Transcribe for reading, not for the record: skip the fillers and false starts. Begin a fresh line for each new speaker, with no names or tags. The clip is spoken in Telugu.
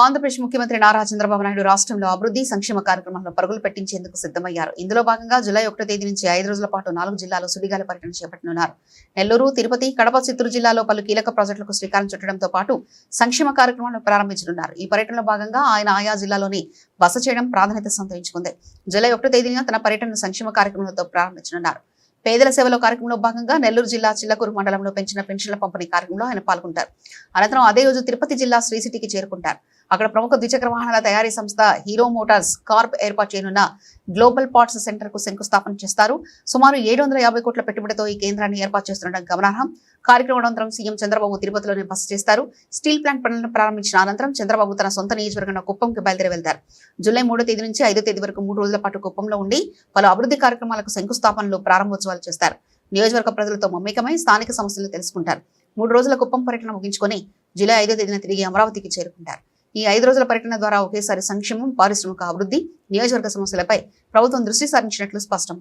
ఆంధ్రప్రదేశ్ ముఖ్యమంత్రి నారా చంద్రబాబు నాయుడు రాష్ట్రంలో అభివృద్ధి సంక్షేమ కార్యక్రమాలను పరుగులు పెట్టించేందుకు సిద్ధమయ్యారు. ఇందులో భాగంగా జూలై 1వ తేదీ నుంచి 5 రోజుల పాటు 4 జిల్లాల్లో సుడిగాలి పర్యటన చేపట్టనున్నారు. నెల్లూరు, తిరుపతి, కడప, చిత్తూరు జిల్లాలో పలు కీలక ప్రాజెక్టులకు శ్రీకారం చుట్టడంతో పాటు సంక్షేమ కార్యక్రమాలను ప్రారంభించనున్నారు. ఈ పర్యటనలో భాగంగా ఆయన ఆయా జిల్లాలోని బస చేయడం ప్రాధాన్యత సంతరించుకుంది. జూలై 1వ తేదీన తన పర్యటన సంక్షేమ కార్యక్రమాలతో ప్రారంభించనున్నారు. పేదల సేవలో కార్యక్రమంలో భాగంగా నెల్లూరు జిల్లా చిల్లకూరు మండలంలో పెంచిన పెన్షన్ల పంపిణీ కార్యక్రమంలో ఆయన పాల్గొంటారు. అనంతరం అదే రోజు తిరుపతి జిల్లా శ్రీ సిటీకి చేరుకుంటారు. అక్కడ ప్రముఖ ద్విచక్ర వాహనాల తయారీ సంస్థ హీరో మోటార్స్ కార్ప్ ఏర్పాటు చేయనున్న గ్లోబల్ పార్ట్స్ సెంటర్ కు శంకుస్థాపన చేస్తారు. సుమారు 750 కోట్ల పెట్టుబడితో ఈ కేంద్రాన్ని ఏర్పాటు చేస్తుండడం గమనార్హం. కార్యక్రమం అనంతరం సీఎం చంద్రబాబు తిరుపతిలోనే బస చేస్తారు. స్టీల్ ప్లాంట్ పనులను ప్రారంభించిన అనంతరం చంద్రబాబు తన సొంత నియోజకవర్గం కుప్పంకి బయలుదేరి వెళ్తారు. జూలై 3వ తేదీ నుంచి 5వ తేదీ వరకు 3 రోజుల పాటు కుప్పంలో ఉండి పలు అభివృద్ధి కార్యక్రమాలకు శంకుస్థాపనలు, ప్రారంభోత్సవాలు చేస్తారు. నియోజకవర్గ ప్రజలతో మమేకమై స్థానిక సమస్యలను తెలుసుకుంటారు. 3 రోజుల కుప్పం పర్యటన ముగించుకొని జూలై 5వ తేదీన తిరిగి అమరావతికి చేరుకుంటారు. ఈ 5 రోజుల పర్యటన ద్వారా ఒకేసారి సంక్షేమం, పారిశ్రామిక అభివృద్ధి, నియోజకవర్గ సమస్యలపై ప్రభుత్వం దృష్టి సారించినట్లు స్పష్టం.